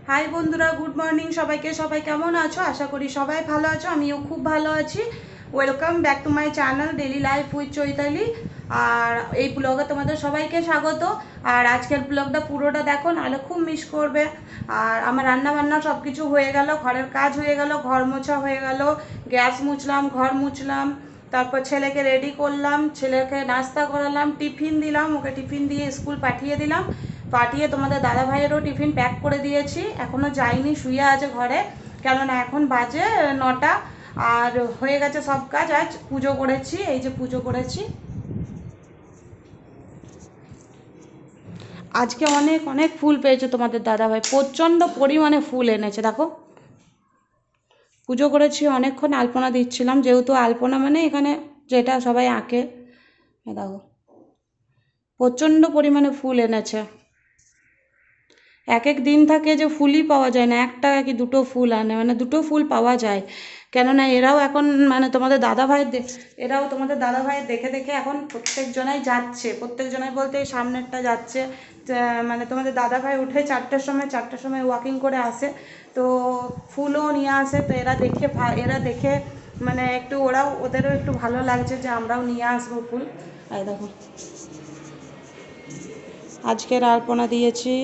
High বন্ধুরা, good morning সবাইকে। সবাই কেমন আছো? আশা করি সবাই ভালো আছো, আমিও খুব ভালো আছি। Welcome back to my channel daily life with Chaitali. আর এই ব্লগে তোমাদের সবাইকে স্বাগত। আর আজকের ব্লগটা পুরোটা দেখো, নাহলে খুব মিস করবে। আর আমার রান্না বান্না সব কিছু হয়ে গেল, ঘরের কাজ হয়ে গেল, ঘর মোছা হয়ে গেল, গ্যাস মুছলাম, ঘর মুছলাম, তারপর ছেলেকে রেডি করলাম, ছেলেকে নাস্তা করালাম, টিফিন দিলাম, ওকে টিফিন দিয়ে স্কুল পাঠিয়ে দিলাম। পাঠিয়ে তোমাদের দাদা ভাইয়েরও টিফিন প্যাক করে দিয়েছি। এখনও যাইনি, শুয়ে আছে ঘরে, কেননা এখন বাজে 9টা। আর হয়ে গেছে সব কাজ। আজ পুজো করেছি, এই যে পুজো করেছি আজকে। অনেক অনেক ফুল পেয়েছে তোমাদের দাদা ভাই, প্রচণ্ড পরিমাণে ফুল এনেছে। দেখো, পুজো করেছি, অনেকক্ষণ আলপনা দিচ্ছিলাম, যেহেতু আলপনা মানে এখানে যেটা সবাই আঁকে। দেখো, প্রচণ্ড পরিমাণে ফুল এনেছে। এক এক দিন থাকে যে ফুলই পাওয়া যায় না, একটা কি দুটো ফুল আনে, মানে দুটো ফুল পাওয়া যায়। কেননা এরাও এখন মানে তোমাদের দাদা ভাইয়ের এরাও তোমাদের দাদা ভাইয়ের দেখে দেখে এখন প্রত্যেকজনাই যাচ্ছে, প্রত্যেকজনাই বলতে এই সামনেরটা যাচ্ছে। মানে তোমাদের দাদা ভাই উঠে 4টার সময় ওয়াকিং করে আসে, তো ফুলও নিয়ে আসে। তো এরা দেখে মানে একটু ওদেরও একটু ভালো লাগছে যে আমরাও নিয়ে আসবো ফুল। এই দেখো, আজকের আলপনা দিয়েছি।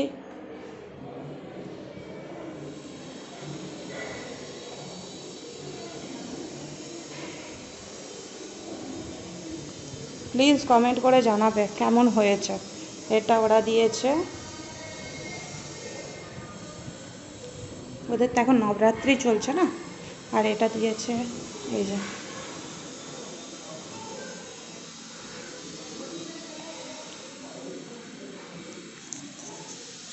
প্লিজ কমেন্ট করে জানাবে কেমন হয়েছে। এটা ওরা দিয়েছে, ওদের তো এখন নবরাত্রি চলছে না। আর এটা দিয়েছে, এই যে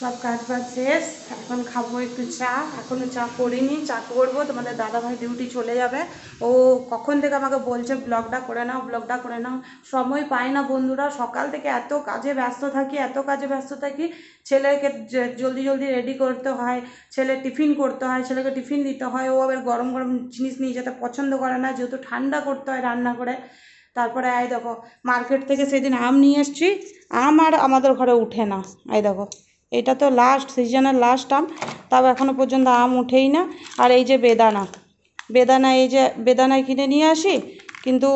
সব কাজ বাজ শেষ। এখন খাবো একটু চা, এখনও চা করিনি, চা করবো। তোমাদের দাদাভাই ডিউটি চলে যাবে। ও কখন থেকে আমাকে বলছে ব্লগটা করে নাও, ব্লগটা করে নাও। সময় পাই না বন্ধুরা, সকাল থেকে এত কাজে ব্যস্ত থাকি, এত কাজে ব্যস্ত থাকি। ছেলেকে জলদি জলদি রেডি করতে হয়, ছেলে টিফিন করতে হয়, ছেলেকে টিফিন দিতে হয়। ও আবার গরম গরম জিনিস নিয়ে যেতে পছন্দ করে না, যেহেতু ঠান্ডা করতে হয় রান্না করে। তারপরে এই দেখো, মার্কেট থেকে সেদিন আম নিয়ে এসেছি, আম আর আমাদের ঘরে উঠে না। এই দেখো, এটা তো লাস্ট সিজনের লাস্ট আম, তাও এখনও পর্যন্ত আম উঠেই না। আর এই যে বেদানা, এই যে বেদানায় কিনে নিয়ে আসি, কিন্তু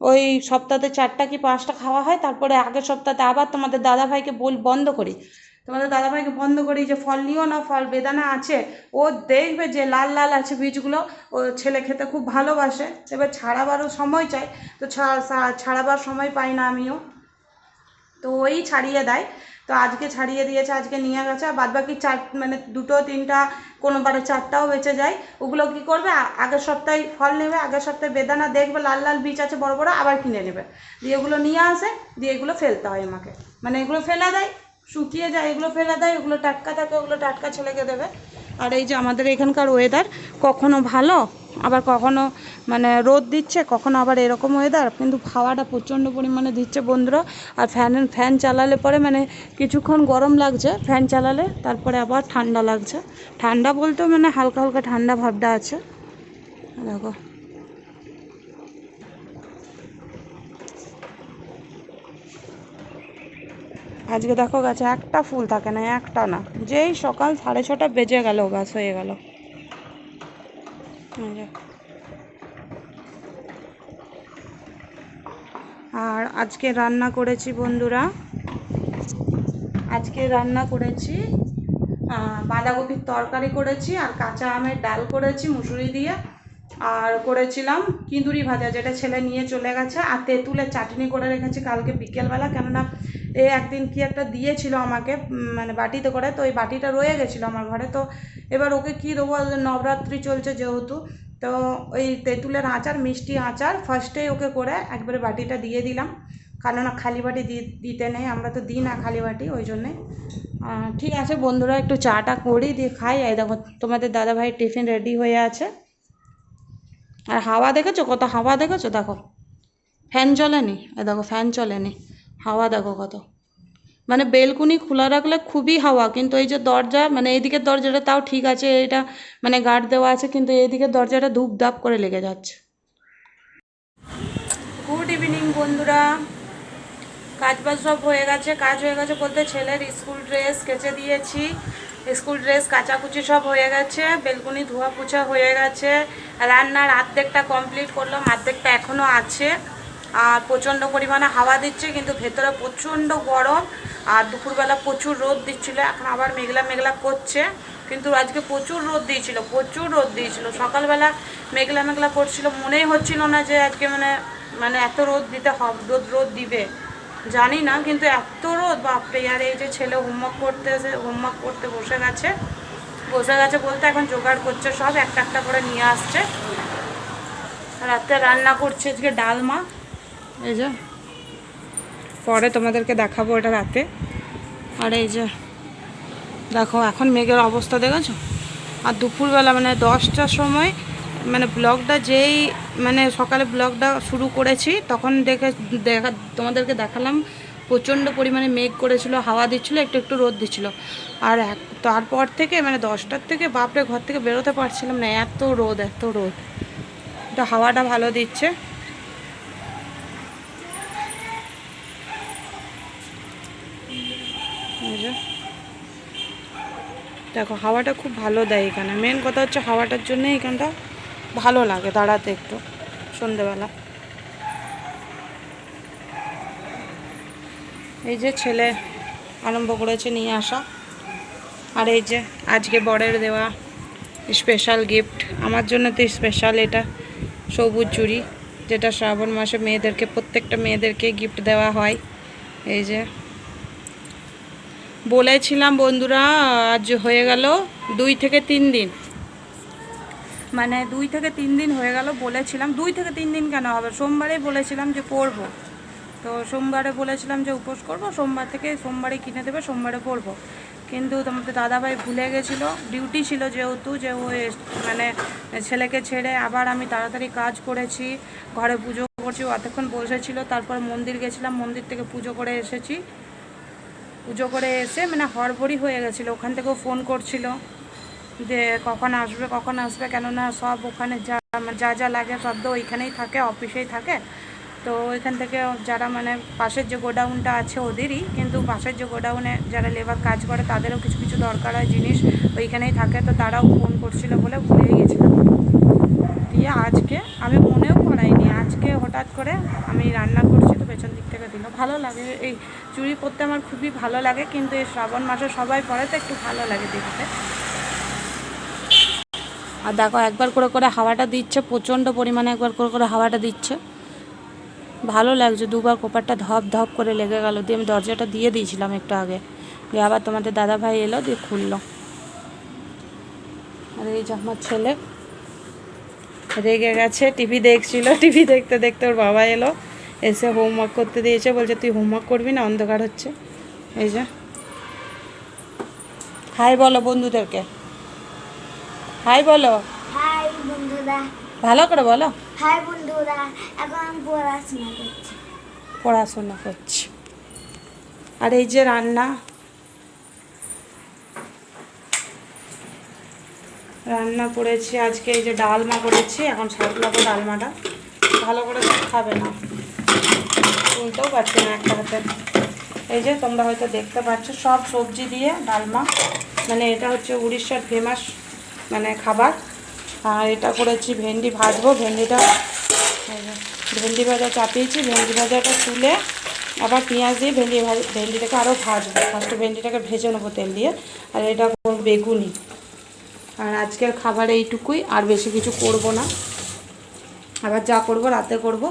ওই সপ্তাহে 4টা কি 5টা খাওয়া হয়, তারপরে আগের সপ্তাহে আবার তোমাদের দাদাভাইকে বন্ধ করি। তোমাদের দাদাভাইকে বন্ধ করি যে ফল নিও না, ফল বেদানা আছে। ও দেখবে যে লাল লাল আছে বীজগুলো, ও ছেলে খেতে খুব ভালোবাসে। এবার ছাড়াবারও সময় চাই, তো ছাড়াবার সময় পাই না আমিও, তো ওই ছাড়িয়ে দেয়। তো আজকে ছাড়িয়ে দিয়েছে, আজকে নিয়ে গেছে। আর বাদবাকি মানে 2টো 3টা, কোনোবারে 4টাও বেঁচে যায়। ওগুলো কি করবে, আগের সপ্তাহে ফল নেবে, আগের সপ্তাহে বেদানা দেখবে লাল লাল বীজ আছে বড় বড়, আবার কিনে নেবে, দিয়ে এগুলো নিয়ে আসে, দিয়ে এগুলো ফেলতে হয় আমাকে। মানে এগুলো ফেলে দেয়, শুকিয়ে যায়, এগুলো ফেলে দেয়, ওগুলো টাটকা থাকে, ওগুলো টাটকা ছেলেকে দেবে। আর এই যে আমাদের এখানকার ওয়েদার, কখনো ভালো, আবার কখনো মানে রোদ দিচ্ছে, কখনো আবার এরকম ওয়েদার, কিন্তু হাওয়াটা প্রচণ্ড পরিমাণে দিচ্ছে বন্ধুরা। আর ফ্যান চালালে পরে মানে কিছুক্ষণ গরম লাগছে, ফ্যান চালালে তারপরে আবার ঠান্ডা লাগছে। ঠান্ডা বলতেও মানে হালকা হালকা ঠান্ডা ভাবটা আছে। দেখো, আজকে দেখো গাছে একটা ফুল থাকে না, একটা না। যেই সকাল 6:30 বেজে গেল, গাছ হয়ে গেল। আর আজকে রান্না করেছি বন্ধুরা, আজকে রান্না করেছি বাঁধাকপির তরকারি করেছি, আর কাঁচা আমের ডাল করেছি মুসুরি দিয়ে, আর করেছিলাম কিঁদুরি ভাজা, যেটা ছেলে নিয়ে চলে গেছে। আর তেঁতুলের চাটনি করে রেখেছি কালকে বিকেলবেলা, কেননা একদিন কি একটা দিয়েছিল আমাকে, মানে বাটিতে করে, তো ওই বাটিটা রয়ে গেছিলো আমার ঘরে। তো এবার ওকে কী দেবো, নবরাত্রি চলছে যেহেতু, তো ওই তেঁতুলের আচার, মিষ্টি আচার ফার্স্টেই ওকে করে একবারে বাটিটা দিয়ে দিলাম, কেননা খালি বাটি দিতে নেই, আমরা তো দিই না খালি বাটি, ওই জন্যে। ঠিক আছে বন্ধুরা, একটু চাটা করি, দিয়ে খাই। এই দেখো, তোমাদের দাদাভাই টিফিন রেডি হয়ে আছে। আর হাওয়া দেখেছো, কত হাওয়া দেখেছো? দেখো, ফ্যান চলেনি, এ দেখো ফ্যান চলেনি, হাওয়া দেখো কত। মানে বেলকুনি খোলা রাখলে খুবই হাওয়া, কিন্তু এই যে দরজা, মানে এইদিকের দরজাটা তাও ঠিক আছে, এটা মানে গার্ড দেওয়া আছে, কিন্তু এইদিকের দরজাটা ধূপ ধাপ করে লেগে যাচ্ছে। গুড ইভিনিং বন্ধুরা, কাজ বাজ সব হয়ে গেছে। কাজ হয়ে গেছে বলতে ছেলের স্কুল ড্রেস কেচে দিয়েছি, স্কুল ড্রেস কাচাকুচি সব হয়ে গেছে, বেলকুনি ধোয়া পোছা হয়ে গেছে, রান্নার অর্ধেকটা কমপ্লিট করলাম, অর্ধেকটা এখনও আছে। আর প্রচণ্ড পরিমাণে হাওয়া দিচ্ছে, কিন্তু ভেতরে প্রচণ্ড গরম। আর দুপুরবেলা প্রচুর রোদ দিচ্ছিল, এখন আবার মেঘলা মেঘলা করছে, কিন্তু আজকে প্রচুর রোদ দিয়েছিল। সকালবেলা মেঘলা মেঘলা করছিল, মনেই হচ্ছিল না যে আজকে মানে এত রোদ দিতে হবে, রোদ দিবে জানি না, কিন্তু এত রোদ বাপরে। আর এই যে ছেলে হোমওয়ার্ক করতে বসে গেছে বলতে এখন জোগাড় করছে, সব একটা একটা করে নিয়ে আসছে। রাতে রান্না করছে আজকে ডালমা, এই যে পরে তোমাদেরকে দেখাবো এটা রাতে। আর এই যে দেখো এখন মেঘের অবস্থা দেখেছো। আর দুপুরবেলা 10টার সময় ব্লগটা সকালে ব্লগটা শুরু করেছি, তখন তোমাদেরকে দেখালাম প্রচণ্ড পরিমাণে মেঘ করেছিল, হাওয়া দিচ্ছিল, একটু একটু রোদ দিচ্ছিল। আর তারপর থেকে 10টার থেকে বাপরে ঘর থেকে বেরোতে পারছিলাম না, এত রোদ। তো হাওয়াটা ভালো দিচ্ছে। দেখো হাওয়াটা খুব ভালো দেয় এখানে, মেন কথা হচ্ছে হাওয়াটার জন্য এখানটা ভালো লাগে দাঁড়াতে একটু সন্ধেবেলা। এই যে ছেলে আরম্ভ করেছে নিয়ে আসা। আর এই যে আজকে বরের দেওয়া স্পেশাল গিফট, আমার জন্য তো স্পেশাল এটা সবুজ চুড়ি, যেটা শ্রাবণ মাসে প্রত্যেকটা মেয়েদেরকে গিফট দেওয়া হয়। এই যে বলেছিলাম বন্ধুরা, আজ হয়ে গেল 2 থেকে 3 দিন, 2 থেকে 3 দিন হয়ে গেল। বলেছিলাম 2 থেকে 3 দিন কেন হবে, সোমবারে বলেছিলাম যে পরবো, তো সোমবারে বলেছিলাম যে উপোস করব, সোমবার থেকে সোমবারে কিনে দেবে, সোমবারে পরবো। কিন্তু তোমাদের দাদাভাই ভুলে গেছিলো, ডিউটি ছিল যেহেতু, যে ও ছেলেকে ছেড়ে আবার আমি তাড়াতাড়ি কাজ করেছি, ঘরে পুজো করছি, অতক্ষণ বসেছিল। তারপর মন্দির গেছিলাম, মন্দির থেকে পুজো করে এসেছি, পুজো করে এসে হড়বড়ি হয়ে গেছিলো। ওখান থেকেও ফোন করছিল যে কখন আসবে, কেননা সব ওখানে যা লাগে সব তো ওইখানেই থাকে, অফিসেই থাকে। তো ওইখান থেকে যারা পাশের যে গোডাউনটা আছে ওদেরই, কিন্তু পাশের যে গোডাউনে যারা লেবার কাজ করে তাদেরও কিছু কিছু দরকার হয় জিনিস, ওইখানেই থাকে। তো তারাও ফোন করছিল বলে ভুলেই গেছিলাম। দিয়ে আজকে আমি মনেও করাইনি, আজকে হঠাৎ করে আমি রান্না করছি তো পেছন দিক থেকে দিল। ভালো লাগে, এই চুড়ি পরতে আমার খুবই ভালো লাগে, কিন্তু এই শ্রাবণ মাসে সবাই পরে তো একটু ভালো লাগে দেখতে। আর দেখো একবার করে করে হাওয়াটা দিচ্ছে, প্রচণ্ড পরিমাণে একবার করে করে হাওয়াটা দিচ্ছে, ভালো লাগছে। দুবার কোপারটা ধপ ধপ করে লেগে গেল, দিয়ে আমি দরজাটা দিয়ে দিয়েছিলাম একটু আগে, দিয়ে আবার তোমাদের দাদাভাই এলো, দিয়ে খুললো। আর এই যে আমার ছেলে রেগে গেছে, টিভি দেখছিল, টিভি দেখতে দেখতে ওর বাবা এলো, এসে হোমওয়ার্ক করতে দিয়েছে, বলছে তুই হোমওয়ার্ক করবি না, অন্ধকার হচ্ছে। এই যে হাই বলো বন্ধুদেরকে, হাই বলো, হাই বন্ধুরা, ভালো করে বলো। হাই বন্ধুরা, এখন আমি পড়াশোনা করছি। আর এই যে রান্না করেছি আজকে, এই যে ডালমা করেছি, এখন সাতলাবো ডালমাটা, ভালো করে খাবে না, তুলতেও পারছি না একটা হাতে। এই যে তোমরা হয়তো দেখতে পাচ্ছ সব সবজি দিয়ে ডালমা, এটা হচ্ছে উড়িষ্যার ফেমাস খাবার। আর এটা করেছি ভেন্ডি ভাজবো, ভেন্ডি ভাজা চাপিয়েছি, ভেন্ডি ভাজাটা তুলে আবার পেঁয়াজ দিয়ে ভেন্ডিটাকে আরও ভাজবো, ফার্স্টে ভেন্ডিটাকে ভেজে নেবো তেল দিয়ে। আর এটা বেগুনি। আর আজকের খাবার এইটুকুই, আর বেশি কিছু করব না, আবার যা করব রাতে করব।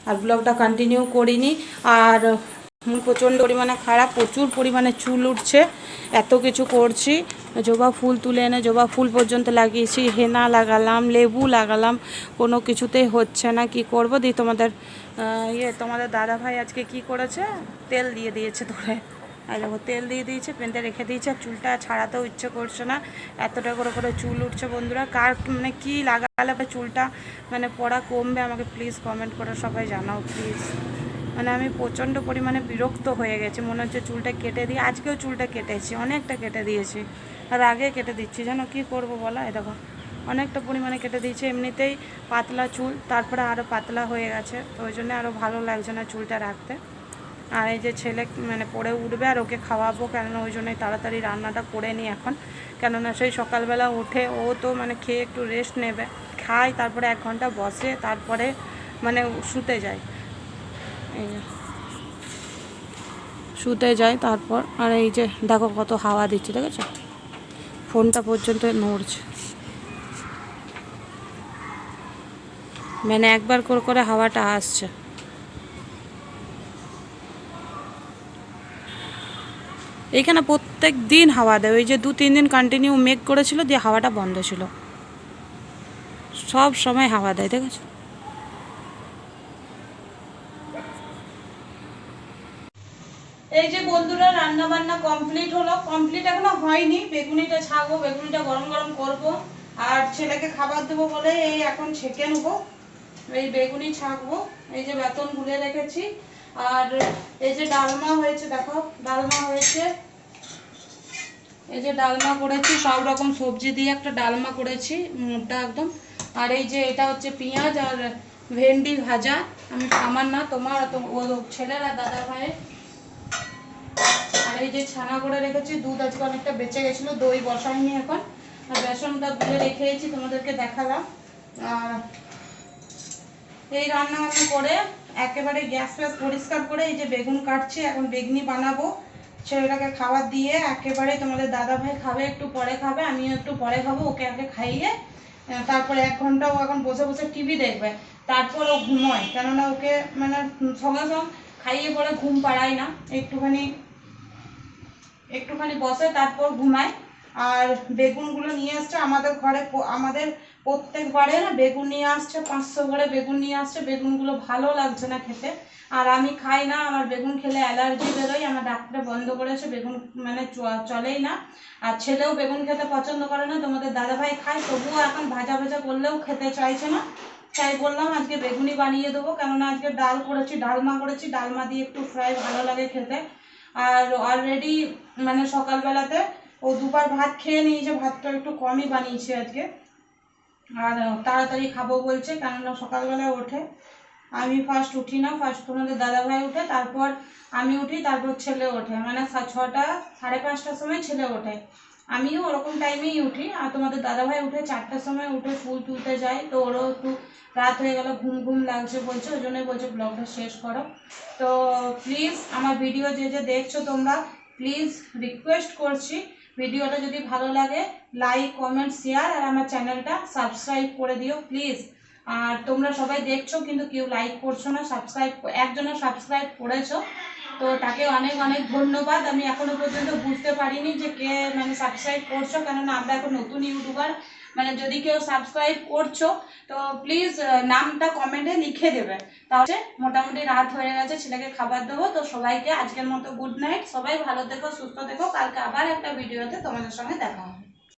আর ব্লগটা কন্টিনিউ করিনি। আর প্রচণ্ড পরিমাণে খারাপ, প্রচুর পরিমাণে চুল উঠছে, এত কিছু করছি। জবা ফুল তুলে এনে জবা ফুল পর্যন্ত লাগিয়েছি, হেনা লাগালাম, লেবু লাগালাম, কোনো কিছুতেই হচ্ছে না, কি করব। দিয়ে তোমাদের দাদাভাই আজকে কি করেছে, তেল দিয়ে দিয়েছে ধরে, আর দেখো তেল দিয়ে দিয়েছে, পেনতে রেখে দিয়েছে। আর চুলটা ছাড়াতেও ইচ্ছে করছে না, এতটা করে করে চুল উঠছে। বন্ধুরা কার কি লাগালে চুলটা পড়া কমবে, আমাকে প্লিজ কমেন্ট করে সবাই জানাও প্লিজ। আমি প্রচণ্ড পরিমাণে বিরক্ত হয়ে গেছি, মনে হচ্ছে চুলটা কেটে দিই। আজকেও চুলটা কেটেছি, অনেকটা কেটে দিয়েছি, আর আগে কেটে দিচ্ছি, যেন কি করব বলা। এই দেখো অনেকটা পরিমাণে কেটে দিয়েছি, এমনিতেই পাতলা চুল, তারপরে আরও পাতলা হয়ে গেছে, তো ওই জন্য আরও ভালো লাগছে না চুলটা রাখতে। আর এই যে ছেলে মানে পড়ে উঠবে আর ওকে খাওয়াবো, কেননা ওই জন্যই তাড়াতাড়ি রান্নাটা করে নিই এখন, কেননা সেই সকালবেলা উঠে ও তো মানে খেয়ে একটু রেস্ট নেবে, খায় তারপরে 1 ঘন্টা বসে তারপরে মানে শুতে যায়, এই যে শুতে যায় তারপর। আর এই যে দেখো কত হাওয়া দিচ্ছে, দেখেছো ফোনটা পর্যন্ত নড়ছে, মানে একবার করে হাওয়াটা আসছে। এইখানে প্রত্যেক দিন হাওয়া দেয়, ওই যে 2-3 দিন কন্টিনিউ মেঘ করেছিল দিয়ে হাওয়াটা বন্ধ ছিল, সব সময় হাওয়া দেয়, দেখেছো। এই যে বন্ধুরা রান্না বান্না কমপ্লিট হলো, কমপ্লিট এখনো হয়নি, বেগুনিটা ছাড়বো, বেগুনিটা গরম গরম করব আর ছেলেকে খাবার দেবো বলে এই এখন ছেঁকে নেবো, এই বেগুনি ছাঁকবো। এই যে বেতন গুলে রেখেছি, আর এই যে ডালমা হয়েছে, দেখো ডালমা হয়েছে, এই যে ডালমা করেছি, সব রকম সবজি দিয়ে একটা ডালমা করেছি মোটা একদম। আর এই যে এটা হচ্ছে পেঁয়াজ আর ভেন্ডি ভাজা, আমি আমার না তোমার ও ছেলের আর দাদা ভাইয়ের। আর এই যে ছানা করে রেখেছি, দুধ আজকে অনেকটা বেঁচে গেছিলো, দই বসাইনি এখন, আর বেসনটা গুলে রেখেছি তোমাদেরকে দেখালাম। আর এই রান্না বান্না করে একেবারে গ্যাস ফ্যাস পরিষ্কার করে এই যে বেগুন কাটছি, এখন বেগনি বানাবো, ছেলেটাকে খাবার দিয়ে একেবারে তোমাদের দাদা ভাই খাবে, একটু পরে খাবে, আমিও একটু পরে খাবো, ওকে আগে খাইয়ে তারপরে 1 ঘন্টা ও এখন বসে বসে টিভি দেখবে, তারপর ও ঘুমোয়, কেননা ওকে মানে সঙ্গে সঙ্গে খাইয়ে পরে ঘুম পাড়ায় না, একটুখানি বসে তারপর ঘুমায়। আর বেগুনগুলো নিয়ে আসছে আমাদের ঘরে, আমাদের প্রত্যেকবারে না বেগুন নিয়ে আসছে, 500 করে বেগুন নিয়ে আসছে, বেগুনগুলো ভালো লাগছে না খেতে, আর আমি খাই না, আমার বেগুন খেলে অ্যালার্জি বেরোয়, আমার ডাক্তার বন্ধ করেছে, বেগুন মানে চলেই না। আর ছেলেও বেগুন খেতে পছন্দ করে না, তোমাদের দাদাভাই খায়, তবুও এখন ভাজা ভাজা করলেও খেতে চাইছে না, তাই বললাম আজকে বেগুনি বানিয়ে দেবো, কেননা আজকে ডাল করেছি, ডালমা করেছি, ডালমা দিয়ে একটু ফ্রাই ভালো লাগে খেতে। আর অলরেডি মানে সকালবেলাতে ও দুবার ভাত খেয়ে নিয়েছে, ভাতটা একটু কমই বানিয়েছি আজকে, আর তাড়াতাড়ি খাবো বলছে, কেননা সকালবেলায় ওঠে, আমি ফার্স্ট উঠি না, ফার্স্ট তোমাদের দাদাভাই উঠে, তারপর আমি উঠি, তারপর ছেলে ওঠে, মানে 6টা 5:30টার সময় ছেলে ওঠে, আমিও ওরকম টাইমেই উঠি, আর তোমাদের দাদাভাই উঠে 4টার সময়, উঠে ফুল তুলতে যায়, তো ওরও একটু রাত হয়ে গেল, ঘুম ঘুম লাগছে বলছে, ওই জন্যই বলছে ব্লগটা শেষ করো। তো প্লিজ আমার ভিডিও যে যে দেখছো তোমরা, প্লিজ রিকোয়েস্ট করছি, ভিডিওটা যদি ভালো লাগে লাইক কমেন্ট শেয়ার, আর আমার চ্যানেলটা সাবস্ক্রাইব করে দিও প্লিজ। আর তোমরা সবাই দেখছো কিন্তু কেউ লাইক করছো না, সাবস্ক্রাইব একজনের সাবস্ক্রাইব করেছো, তো তাকে অনেক অনেক ধন্যবাদ। আমি এখনো পর্যন্ত বুঝতে পারিনি যে কে মানে সাবস্ক্রাইব করছো, কেননা আমরা এখন নতুন ইউটিউবার, মানে যদি কেউ সাবস্ক্রাইব করছো তো প্লিজ নামটা কমেন্টে লিখে দেবে। তাহলে মোটামুটি রাত হয়ে গেছে, ছেলেকে খাবার দেবো, তো সবাইকে আজকের মতো গুড নাইট, সবাই ভালো থেকো, সুস্থ থেকো, কালকে আবার একটা ভিডিওতে তোমাদের সঙ্গে দেখা হবে।